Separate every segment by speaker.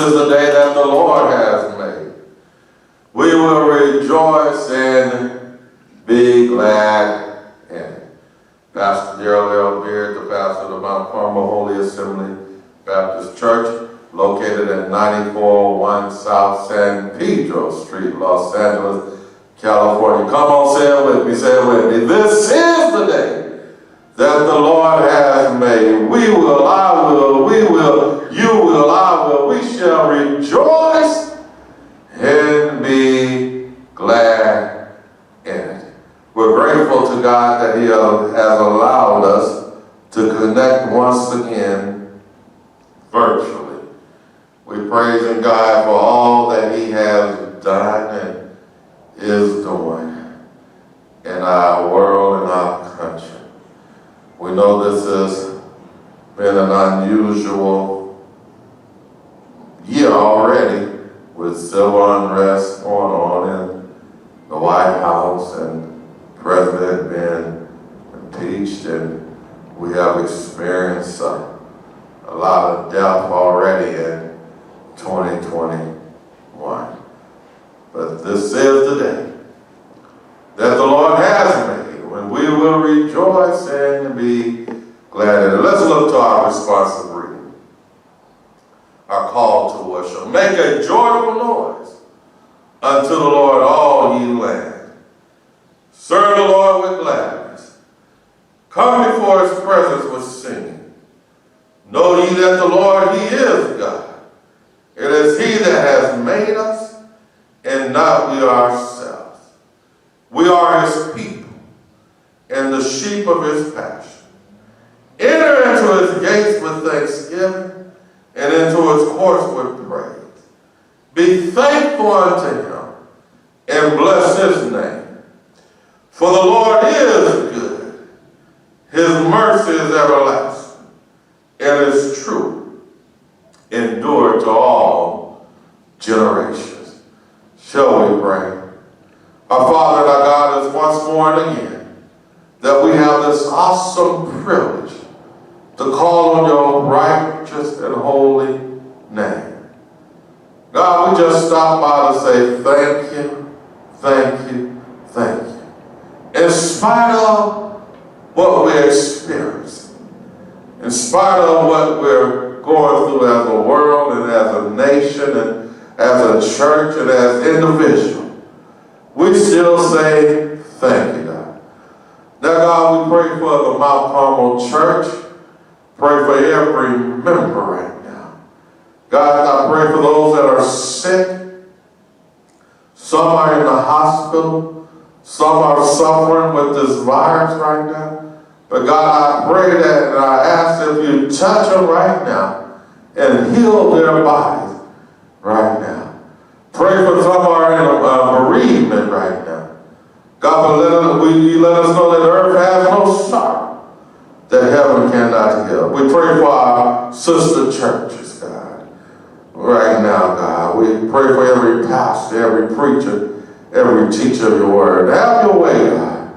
Speaker 1: is the day that the Lord has made. We will rejoice and be glad in it. Pastor Darryl Beard, the pastor of Mount Carmel Holy Assembly Baptist Church, located at 9401 South San Pedro Street, Los Angeles, California. Come on, say it with me, say it with me. This is the day that the Lord has made. We will, I will, we will, you will, I will. We shall rejoice and be glad in it. We're grateful to God that He has allowed us to connect once again virtually. We praise God for all that He has done and is doing in our world and our country. We know this has been an unusual year already with civil unrest going on in the White House and the President being impeached, and we have experienced a lot of death already in 2021. But this is the day that the Lord has made, when we will rejoice and be glad in it. Let's look to our responsive reading, our call to worship. Make a joyful noise unto the Lord, all ye land. Serve the Lord with gladness. Come before His presence with singing. Know ye that the Lord, He is God. It is He that has made us, and not we ourselves. We are His people, and the sheep of His pasture. Enter into His gates with thanksgiving, and into His courts with praise. Be thankful unto Him, and bless His name. For the Lord is good. His mercy is everlasting, and His truth endure to all generations. Shall we pray? Our Father and our God, is once more and again that we have this awesome privilege to call on your righteous and holy name. God, we just stop by to say thank you, thank you, thank you. In spite of what we're experiencing, in spite of what we're going through as a world and as a nation and as a church and as individuals, we still say thank you, God. Now, God, we pray for the Mount Carmel Church. Pray for every member right now. God, I pray for those that are sick. Some are in the hospital. Some are suffering with this virus right now. But God, I pray that and I ask if you touch them right now and heal their bodies right now. Pray for some who are in a bereavement right now. God, you let us know that earth has no sorrow that heaven cannot heal. We pray for our sister churches, God, right now, God. We pray for every pastor, every preacher, every teacher of your word. Have your way, God.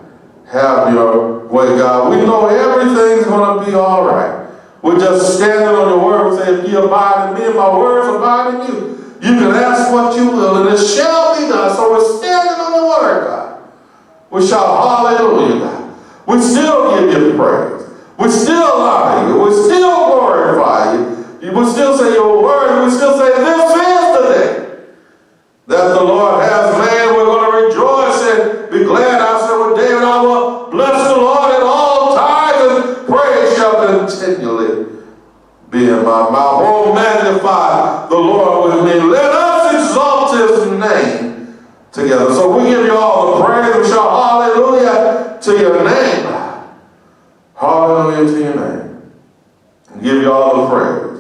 Speaker 1: Have your way, God. We know everything's going to be all right. We're just standing on your word and say, if you abide in me and my words abide in you, you can ask what you will, and it shall be done. So we're standing on your word, God. We shout hallelujah, God. We still give you praise. We still honor you. We still glorify you. We still say your word. We still say this is the day that the Lord has made. We're going to rejoice and be glad. I said with David, I will bless the Lord at all times, and praise shall continually be in my mouth. Oh, magnify the Lord with me. Let us exalt His name together. So we give you all the praise. We shout hallelujah to your name, God. Hallelujah to your name. And give you all the praise,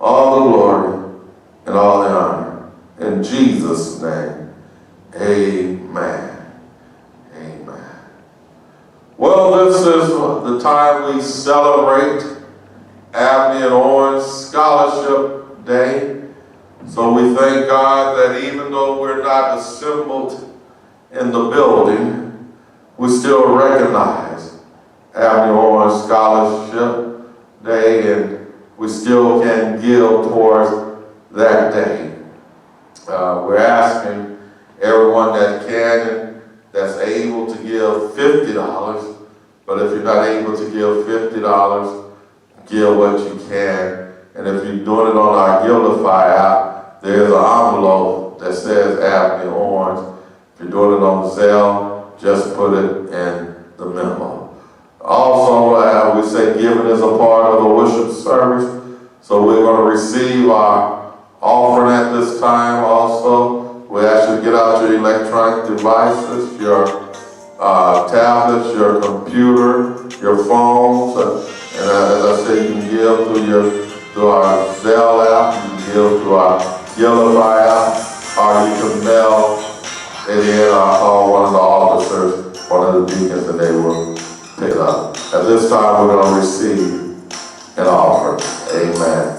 Speaker 1: all the glory, and all the honor. In Jesus' name, amen. Amen. Well, this is the time we celebrate Abney and Orange Scholarship Day. So we thank God that even though we're not assembled in the building, we still recognize Abney Orange Scholarship Day, and we still can give towards that day. We're asking everyone that can and that's able to give $50, but if you're not able to give $50, give what you can. And if you're doing it on our Gildify app, there's an envelope that says Avenue Orange. If you're doing it on Zelle, just put it in the memo. Also, we say giving is a part of the worship service, so we're going to receive our offering at this time also. We ask you to get out your electronic devices, your tablets, your computer, your phones, and as I say, you can give through our Zelle app, you can give through our Gildify app, or you can mail it in or call one of the officers, one of the deacons, and they will pick it up. At this time, we're going to receive an offering. Amen.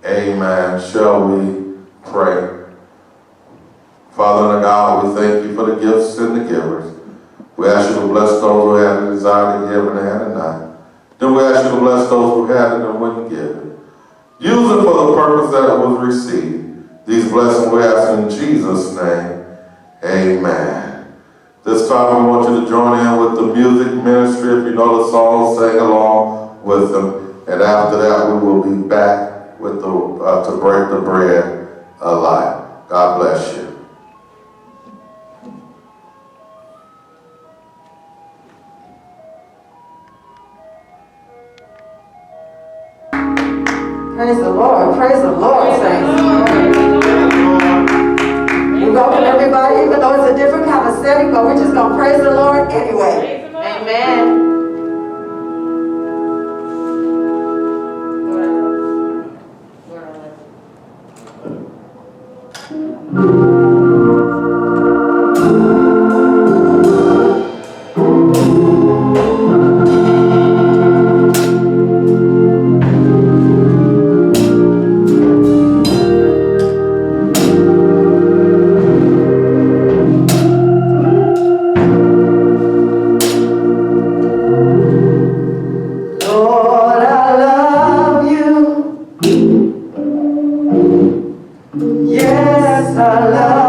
Speaker 1: Amen. Shall we pray? Father and God, we thank you for the gifts and the givers. We ask you to bless those who have the desire to give and had it not. Then we ask you to bless those who had it and wouldn't give it. Use it for the purpose that it was received. These blessings we ask in Jesus' name. Amen. This time we want you to join in with the music ministry. If you know the song, sing along with them. And after that, we will be back with to break the bread of life. God bless you.
Speaker 2: Praise the Lord, saints. We welcome everybody, even though it's a different kind of setting, but we're just going to praise the Lord anyway. Amen. Lord, I love you. Yes, I love you.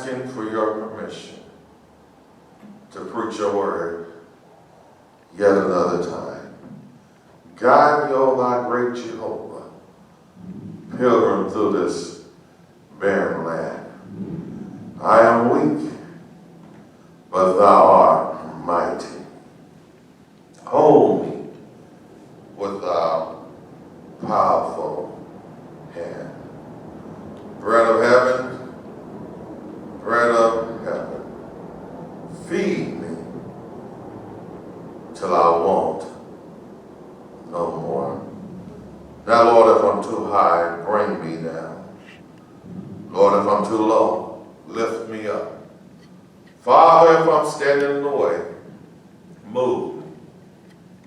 Speaker 1: asking for your permission to preach your word yet another time. Guide me, O thy great Jehovah, pilgrim through this barren land. I am weak, but thou art mighty. Hold me with thy powerful hand. Bread of heaven, bread of heaven, feed me till I want no more. Now, Lord, if I'm too high, bring me down. Lord, if I'm too low, lift me up. Father, if I'm standing in the way, move me,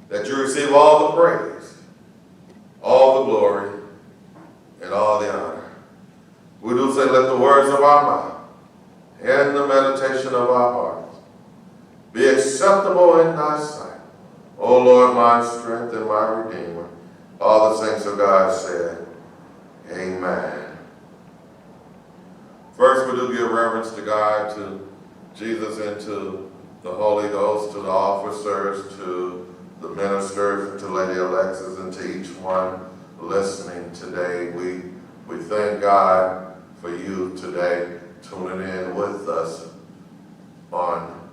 Speaker 1: that you receive all the praise, all the glory, and all the honor. We do say, let the words of our mouth and the meditation of our hearts be acceptable in thy sight. O Lord, my strength and my redeemer. All the saints of God said, amen. First, we do give reverence to God, to Jesus, and to the Holy Ghost, to the officers, to the ministers, and to Lady Alexis, and to each one listening today. We thank God for you today, tuning in with us on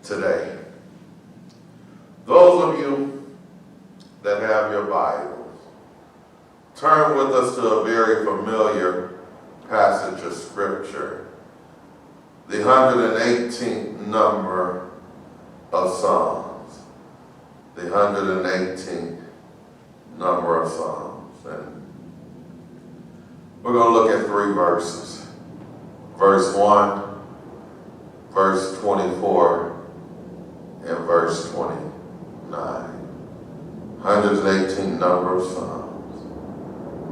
Speaker 1: today. Those of you that have your Bibles, turn with us to a very familiar passage of Scripture, the 118th number of Psalms. The 118th number of Psalms. And we're going to look at 3 verses. Verse 1, verse 24, and verse 29. 118th number of Psalms.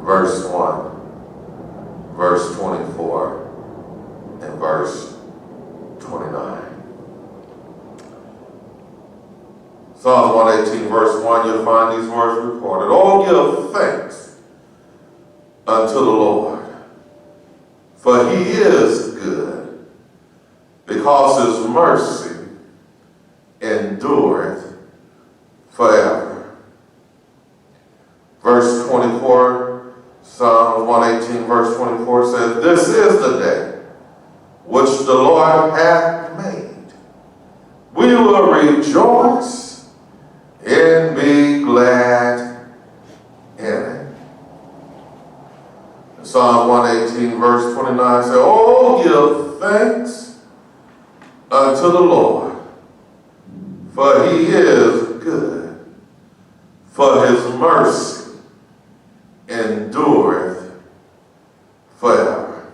Speaker 1: Verse 1, verse 24, and verse 29. Psalms 118, verse 1, you'll find these words recorded. Oh, give thanks unto the Lord, for he is good, because his mercy endureth forever. Verse 24, Psalms 118, verse 24 says, this is the day which the Lord hath made. We will rejoice and be glad in it. Psalm 118, verse 29 says, oh, give thanks unto the Lord, for he is good, for his mercy endureth forever.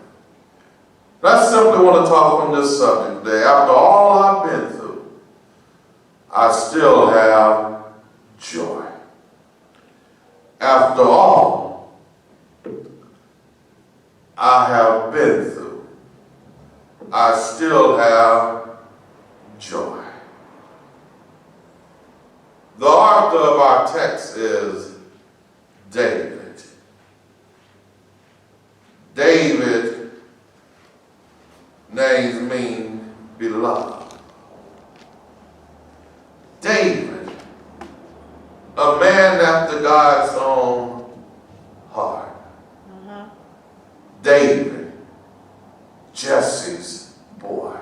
Speaker 1: I simply want to talk on this subject today. After all I've been through, I still have joy. After all I have been through, I still have joy. The author of our text is David. David names mean beloved. David, a man after God's own heart. David, Jesse's boy.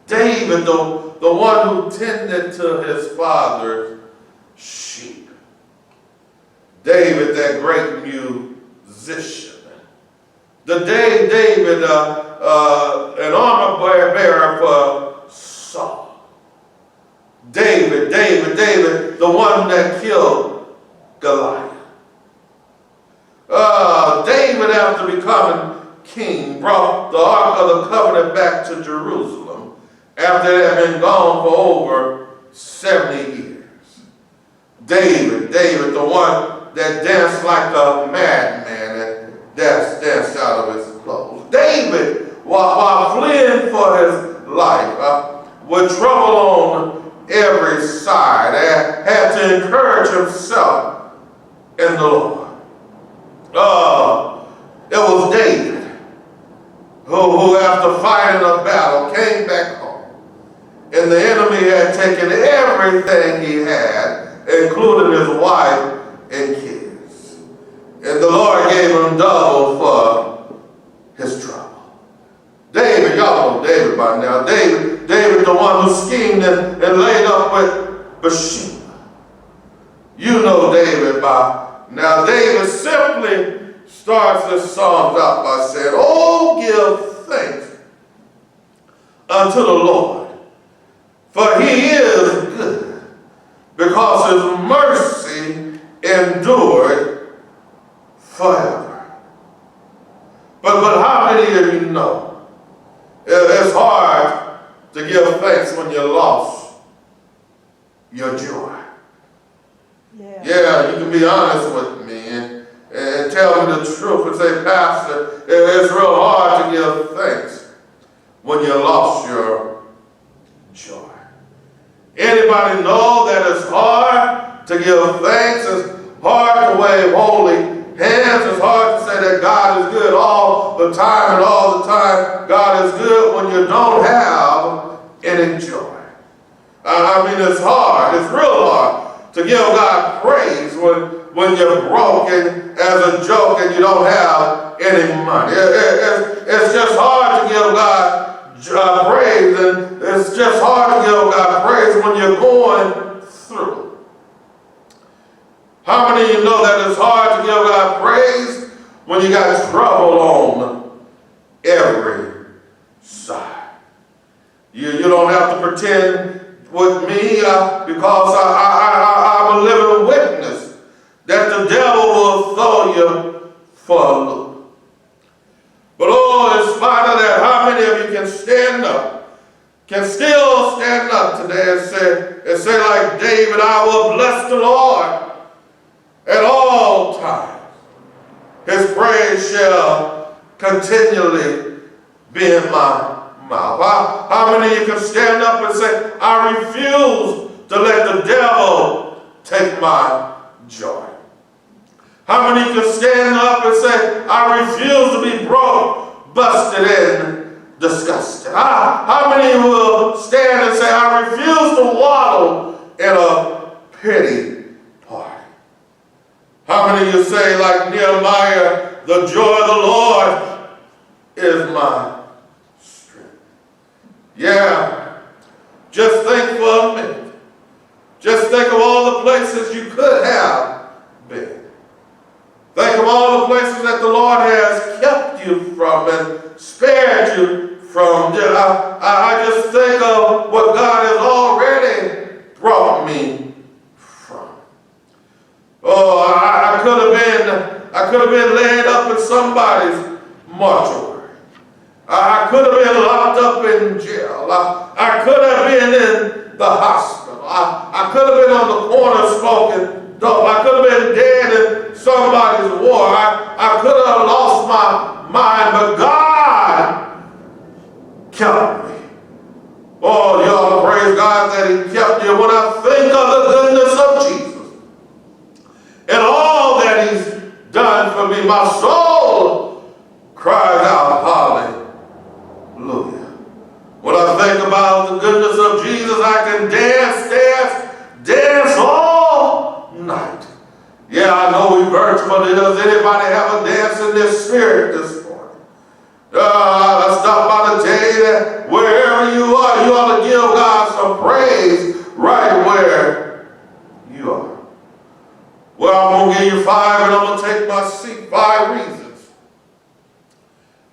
Speaker 1: David, the one who tended to his father's sheep. David, that great musician. The day David, an armor bearer for Saul. David, the one that killed Goliath. David, after becoming king, brought the Ark of the Covenant back to Jerusalem after it had been gone for over 70 years. David, the one that danced like a madman and danced out of his clothes. David, while fleeing for his life, with trouble on every side, had to encourage himself in the Lord. It was David who who after fighting a battle came back home. And the enemy had taken everything he had, including his wife and kids. And the Lord gave him double for his trouble. David, y'all know David by now. David, the one who schemed and laid up with Bathsheba. You know David by now. David simply starts this Psalms out by saying, "Oh, give thanks unto the Lord, for he is good, because his mercy endured forever." But how many of you know it's hard to give thanks when you lost your joy? Yeah, you can be honest with me and tell me the truth and say, "Pastor, it's real hard to give thanks when you lost your joy." Anybody know that it's hard to give thanks? It's hard to wave holy hands. It's hard to say that God is good all the time, and all the time God is good when you don't have any joy. I mean, it's hard. It's real hard to give God praise when you're broke and as a joke and you don't have any money. It's just hard to give God praise, and it's just hard to give God praise when you're going through. How many of you know that it's hard to give God praise when you got trouble on every side? You don't have to pretend with me because I'm a living witness that the devil will throw you for a loop. But in spite of that, how many of you can stand up, can still stand up today and say like David, "I will bless the Lord at all times. His praise shall continually be in my mouth." How many of you can stand up and say, "I refuse to let the devil take my joy"? How many can stand up and say, "I refuse to be broke, busted, and disgusted"? How many will stand and say, "I refuse to waddle in a pity party"? How many of you say, like Nehemiah, "The joy of the Lord is my strength"? Yeah, just think for a minute. Just think of all the places you could have been. Think of all the places that the Lord has kept you from and spared you from. I just think of what God has already brought me from. Oh, I could have been laid up in somebody's mortuary. I could have been locked up in jail. I could have been in the hospital. I could have been on the corner smoking dope. I could have been dead in somebody's war. I could have lost my mind, but God kept me. Oh, you ought to praise God that he kept you. When I think of the goodness of Jesus and all that he's done for me, my soul cries out, hallelujah. When I think about the goodness of Jesus, I can dance all night. Yeah, I know we virtual, but does anybody have a dance in their spirit this morning? I stop by to tell you that wherever you are, you ought to give God some praise right where you are. Well, I'm going to give you 5 and I'm going to take my seat. 5 reasons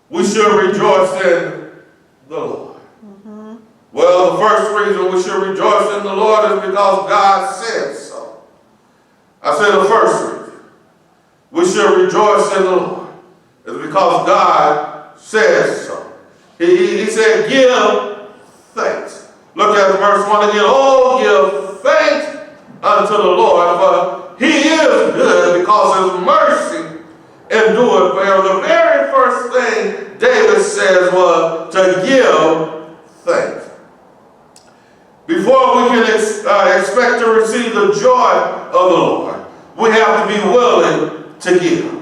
Speaker 1: we should rejoice in the Lord. Mm-hmm. Well, the first reason we should rejoice in the Lord is because God said so. I said the first reason we should rejoice in the Lord is because God says so. He said, give thanks. Look at verse 1 again. Oh, give thanks unto the Lord, for he is good, because his mercy endured forever. The very first thing David says was to give thanks. Before we can expect to receive the joy of the Lord, we have to be willing to give.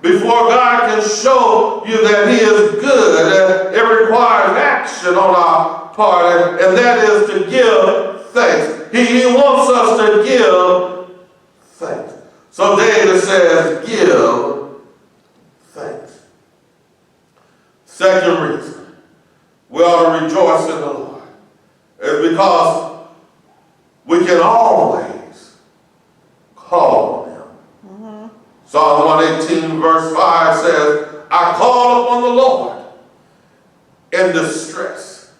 Speaker 1: Before God can show you that he is good, it on our part, and that is to give thanks. He wants us to give thanks. So David says, give thanks. Second reason we ought to rejoice in the Lord is because we can always call on him. Psalm 118 verse 5 says, I call upon the Lord in distress.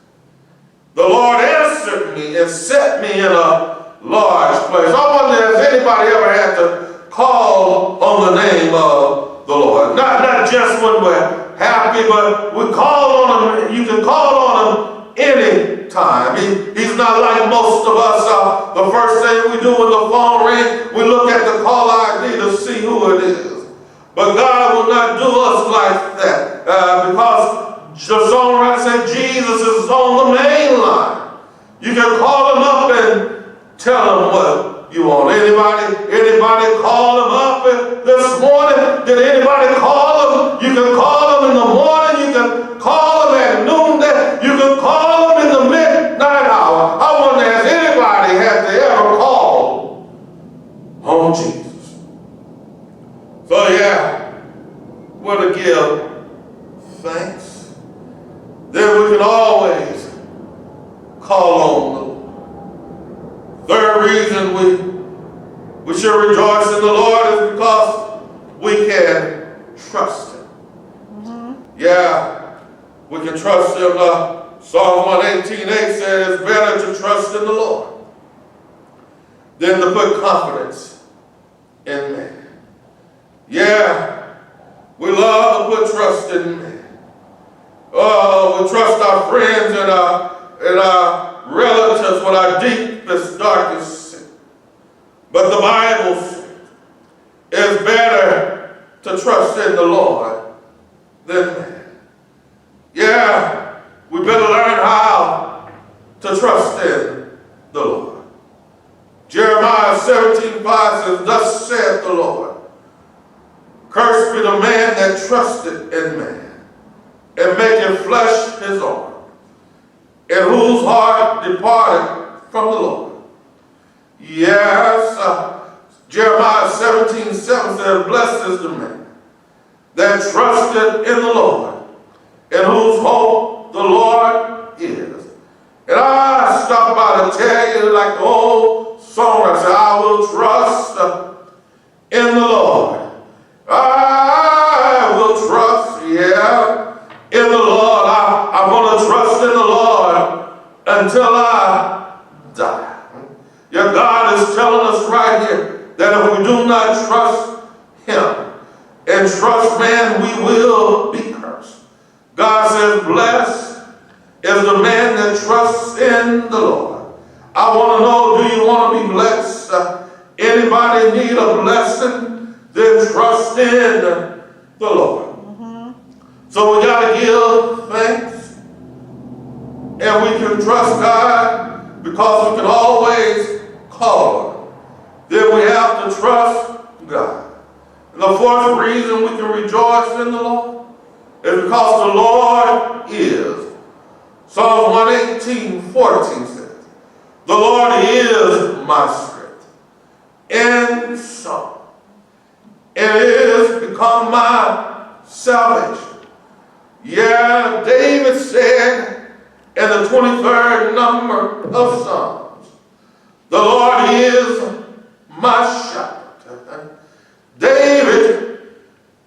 Speaker 1: The Lord answered me and set me in a large place. I wonder if anybody ever had to call on the name of the Lord. Not just when we're happy, but we call on him. You can call on him any time. He's not like most of us. The first thing we do when the phone rings, we look at the call ID to see who it is. But God will not do us like that because the songwriter said Jesus is on the main line. You can call him up and tell him what you want. Anybody call him up this morning? Did anybody call him? You can call him in the morning. You can call him at noonday. You can call him in the midnight hour. I wonder if anybody had to ever call on Jesus. So yeah, we're to give thanks. Then we can always call on the Lord. Third reason we should rejoice in the Lord is because we can trust him. Yeah, we can trust him. Psalm 118:8 says it's better to trust in the Lord than to put confidence in man. Yeah, we love to put trust in man. Oh, we trust our friends and our relatives with our deepest, darkest sin. But the Bible says it's better to trust in the Lord than man. Yeah, we better learn how to trust in the Lord. Jeremiah 17:5 says, thus saith the Lord, cursed be the man that trusted in man, and maketh flesh his arm, and whose heart departed from the Lord. Yes, Jeremiah 17:7 says, blessed is the man that trusted in the Lord, and whose hope the Lord is. And I stop by to tell you, like the old song, I say, I will trust in the Lord. I will trust, in the Lord. I'm going to trust in the Lord until I die. Yeah, God is telling us right here that if we do not trust him and trust man, we will be cursed. God says, blessed is the man that trusts in the Lord. I want to know, do you want to be blessed? Anybody need a blessing? Then trust in the Lord. So we got to give thanks, and we can trust God because we can always call on him. Then we have to trust God. And the fourth reason we can rejoice in the Lord is because the Lord is. Psalm 118:14 says, the Lord is my strength and song, and it is become my salvation. Yeah, David said in the 23rd number of Psalms, the Lord is my shepherd. David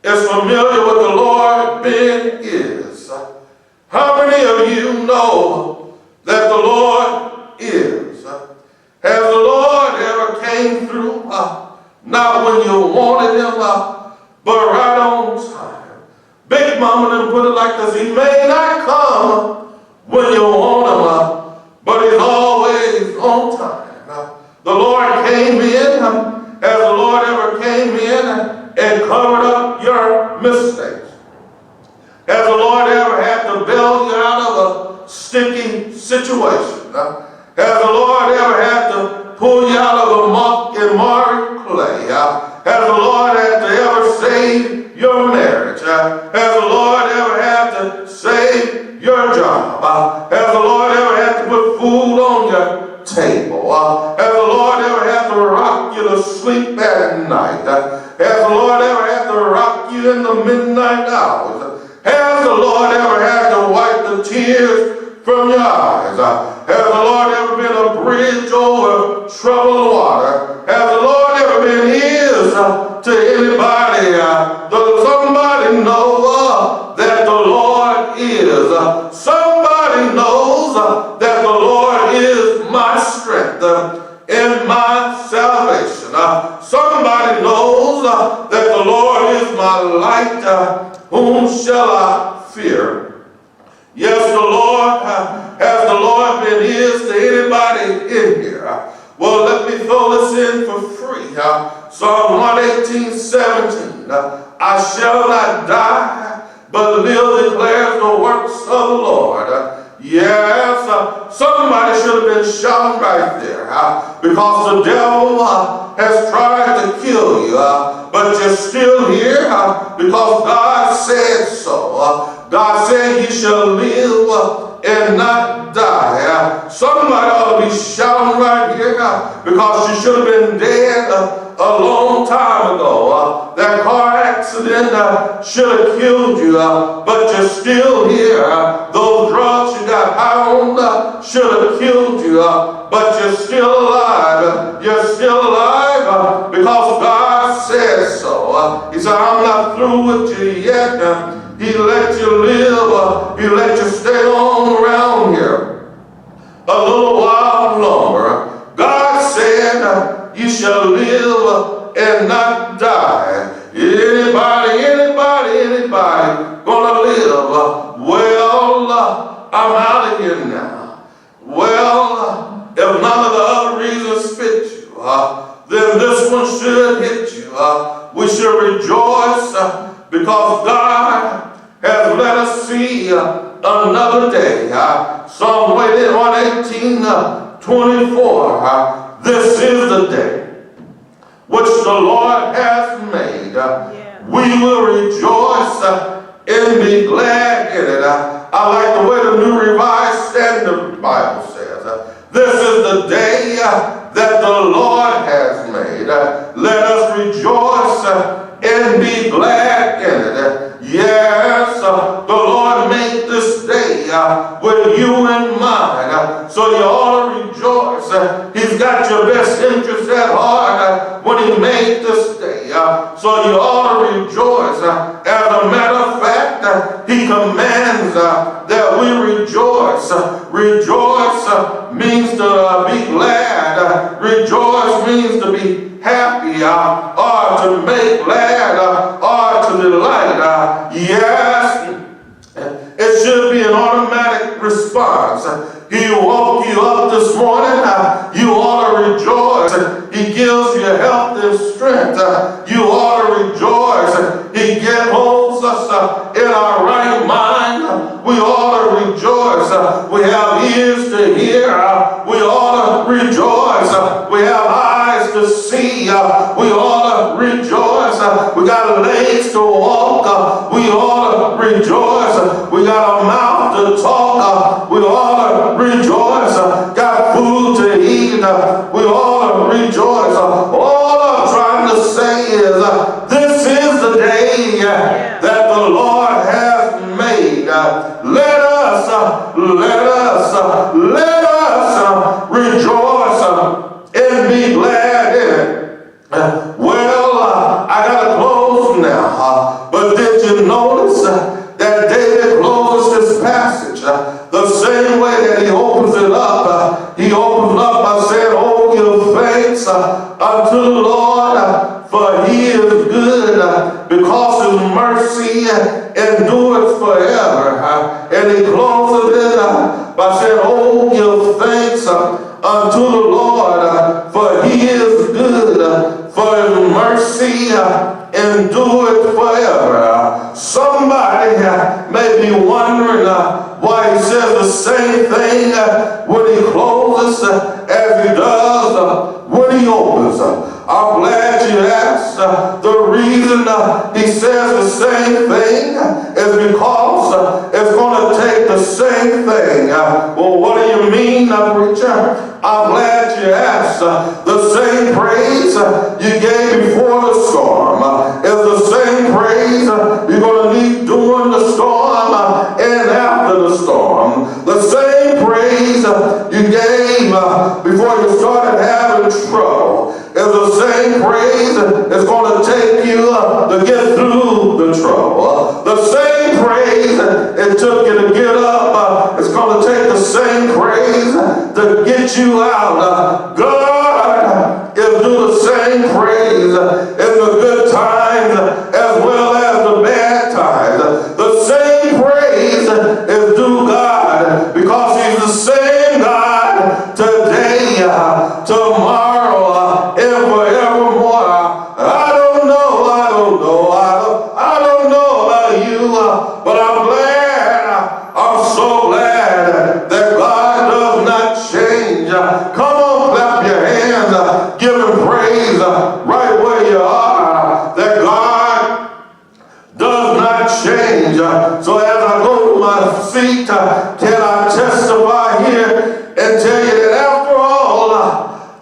Speaker 1: is familiar with the Lord being his. How many of you know that the Lord is? Has the Lord ever came through? Not when you wanted him, but right on time. Big Mama didn't put it like this. He may not come when you want him, but he's always on time. The Lord came in. Has the Lord ever came in and covered up your mistakes? Has the Lord ever had to bail you out of a sticky situation? Has the Lord ever had to pull you out of a muck and marred clay? Has the Lord had to ever save your marriage? Has the Lord ever had to save your job? Has the Lord ever had to put food on your table? Has the Lord ever had to rock you to sleep at night? Has the Lord ever had to rock you in the midnight hours? Has the Lord ever had to wipe the tears from your eyes? Has the Lord ever been a bridge over troubled water? Has the Lord ever been his to anybody? Somebody knows that the Lord is. Somebody knows that the Lord is my strength in my salvation. Somebody knows that the Lord is my light. Whom shall I fear? Yes, the Lord. Has the Lord been his to anybody in here? Well, let me throw this in for free. Psalm 118:17. I shall not die, but live declares the works of the Lord. Yes, somebody should have been shouting right there because the devil has tried to kill you, but you're still here because God said so. God said you shall live and not die. Somebody ought to be shouting right here because you should have been dead a long time ago. That car accident should have killed you, but you're still here. Those drugs you got high on should have killed you, but you're still alive. You're still alive because God says so. He said, I'm not through with you yet. He let you live. He let you stay on around here a little while longer. God said, you shall live and not die. Anybody gonna live? Well, I'm out of here now. Well, if none of the other reasons fit you, then this one should hit you. We should rejoice because God has let us see another day. Psalm 118:24. This is the day which the Lord has made. We will rejoice and be glad in it. I like the way the New Revised Standard Bible says. This is the day that the Lord has made. Let us rejoice and be glad in it. Yes, the Lord made this day with you in mind. So you ought to rejoice. He's got your best interest at heart when he made this day. So you ought to rejoice. As a matter of fact, he commands that we rejoice. Rejoice means to be glad. Rejoice means to be happy or to make glad or to delight. Yes, it should be an automatic response. He woke you up this morning, you ought to rejoice. He gives you health and strength, you ought to rejoice. He holds us in our right mind, we ought to rejoice. We have ears to hear, we ought to rejoice. We have eyes to see, we ought to rejoice. We got legs to walk, we ought to rejoice. We got a mouth to talk, we ought to rejoice. Got food to eat, we ought to rejoice. All I'm trying to say is this is the day that the Lord has made. Let us rejoice and be glad in it. Well, I gotta close now, but did you notice that David closes this passage the same way that he opens it up? He opens up by saying, oh, give thanks unto the Lord, for he is good, because his mercy endureth forever. And he closes it by saying, oh, give thanks unto the Lord, for he is good, for his mercy endureth forever. Somebody may be wondering why he says the same thing when he closes as he does when he opens. I'm glad you asked. The reason he says the same thing is because it's going to take the same same thing. Well, what do you mean, preacher? I'm glad you asked. The same praise you gave before the storm is the same praise you're going to need during the storm and after the storm. The same praise you gave before you started having trouble is the same praise that's going to take you to get through the trouble. The same praise it took you to get up, it's going to take the same praise to get you out. God is do the same praise in the good times as well as the bad times. The same praise is due God because He's the same God today, tomorrow, and forevermore. I don't know about you, but I'm glad, I'm so glad that God does not change. Come on, clap your hands, give Him praise right where you are, that God does not change. So as I go to my seat, can I testify here and tell you that after all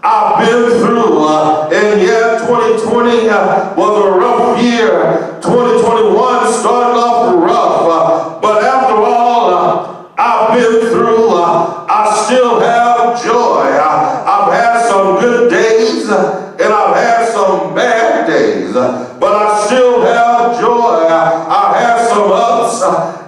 Speaker 1: I've been through, and yeah, 2020 was a rough year. 2021 started off rough, but after all I've been through, I still have joy. I've had some good days and I've had some bad days, but I still have joy. I had some ups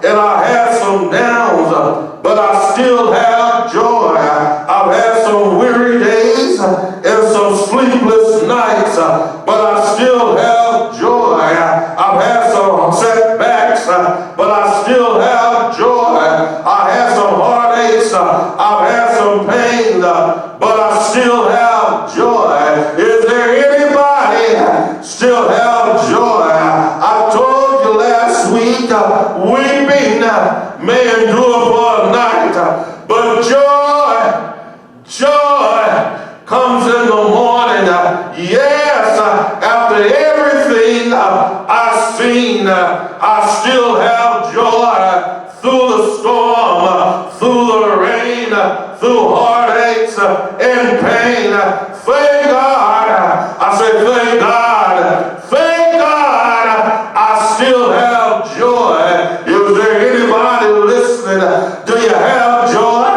Speaker 1: and I had some downs, but I still have joy. I've had some weary days and some sleepless nights, but I still have joy. I've had some setbacks, but I still have joy. I had some heartaches, I've had some pain, but I still have joy. Is there anybody still have joy? I told you last week, weeping may endure for a night, but joy comes in the morning. Yes, after everything I've seen, I still have joy through the storm, through the rain, through heartaches and pain. Thank God. I say thank God. Thank God I still have joy. Is there anybody listening? Do you have joy?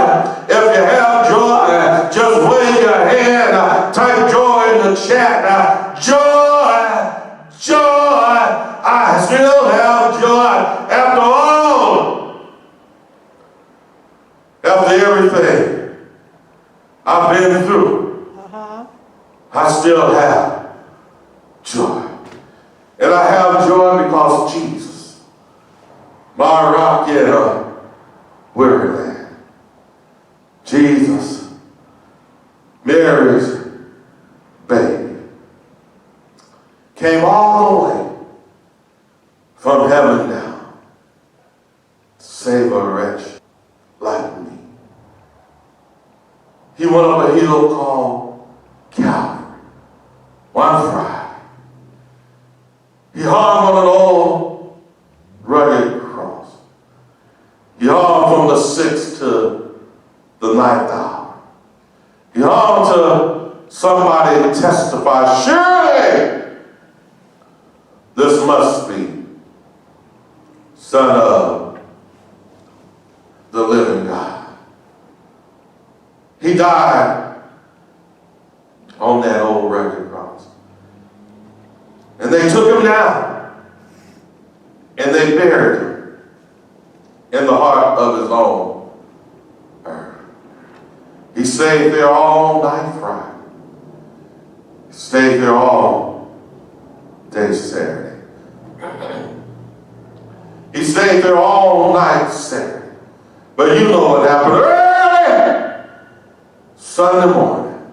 Speaker 1: If you have joy, just wave your hand. Type joy in the chat. Joy. I still have joy. After everything I've been through, I still have joy. And I have joy because Jesus, my rock in a weary land. Jesus, Mary's baby, came all the way from heaven down to save a wretch like me. He went up a hill called Calvary one Friday. He hung on an old rugged cross. He hung from the 6th to the 9th hour. He hung to somebody testify, surely this must be Son of the living God. He died on that old rugged cross. And they took him down and they buried him in the heart of his own earth. He stayed there all night Friday. He stayed there all day Saturday. He stayed there all night Saturday. But you know what happened early Sunday morning.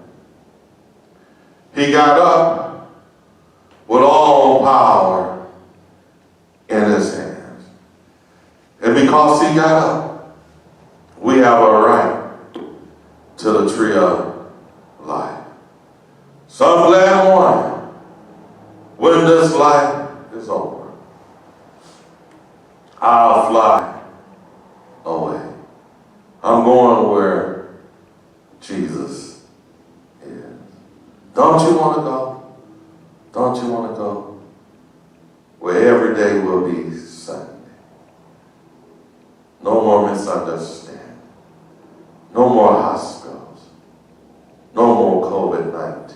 Speaker 1: He got up with all power in his hands. And because he got up, we have a right to the tree of life. So I'm glad morning, when this life is over, I'll fly away. I'm going where Jesus is. Don't you want to go? Don't you want to go? Where every day will be Sunday. No more misunderstanding. No more hospitals. No more COVID-19.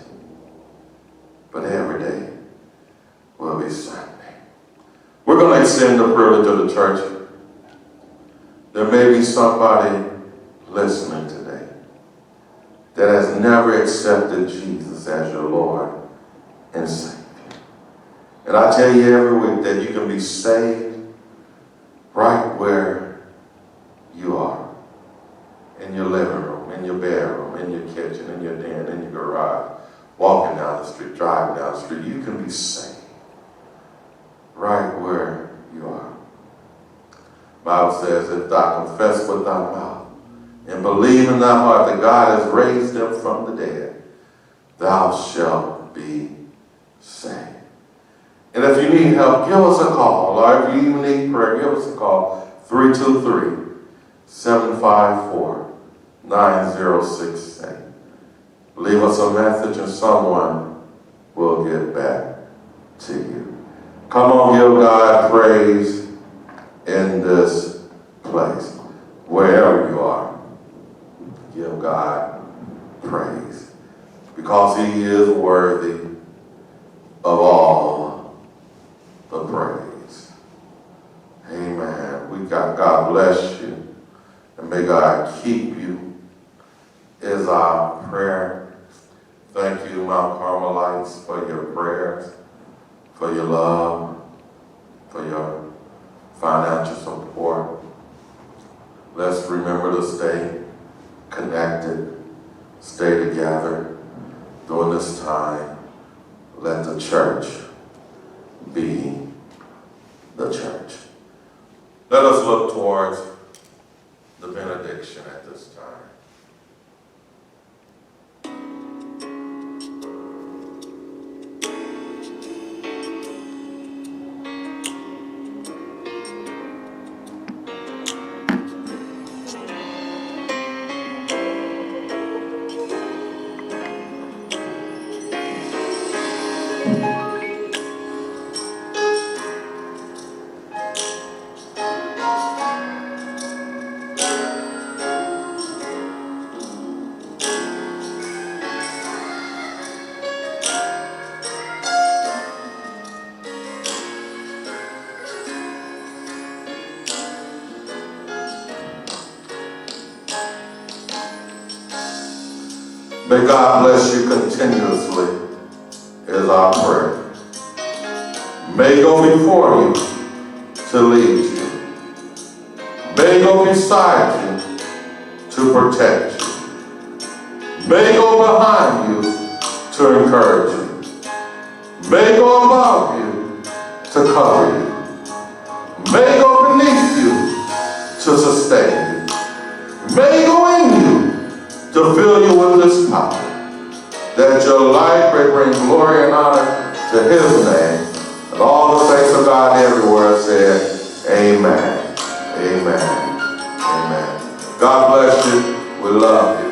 Speaker 1: But every day will be Sunday. We're going to extend the privilege of the church. There may be somebody listening today that has never accepted Jesus as your Lord and Savior. And I tell you every week that you can be saved right where you are. In your living room, in your bedroom, in your kitchen, in your den, in your garage, walking down the street, driving down the street. You can be saved right where you are. The Bible says, if thou confess with thy mouth and believe in thy heart that God has raised him from the dead, thou shalt be saved. And if you need help, give us a call. Or if you even need prayer, give us a call. 323-754-9068. Leave us a message and someone will get back to you. Come on, give God praise in this place. Wherever you are, give God praise. Because he is worthy of all the praise. Amen. God bless you. And may God keep you is our prayer. Thank you, Mount Carmelites, for your prayers, for your love, for your financial support. Let's remember to stay connected, stay together during this time. Let the church be the church. Let us look towards the benediction at this time. May God bless you continuously is our prayer. May He go before you to lead you. May He go beside you to protect you. May He go behind you to encourage you. May He go above you to cover you. May He go beneath you to sustain you. May He go in you to fill you with this power, that your life may bring glory and honor to His name. And all the saints of God everywhere said, Amen, amen, amen. God bless you. We love you.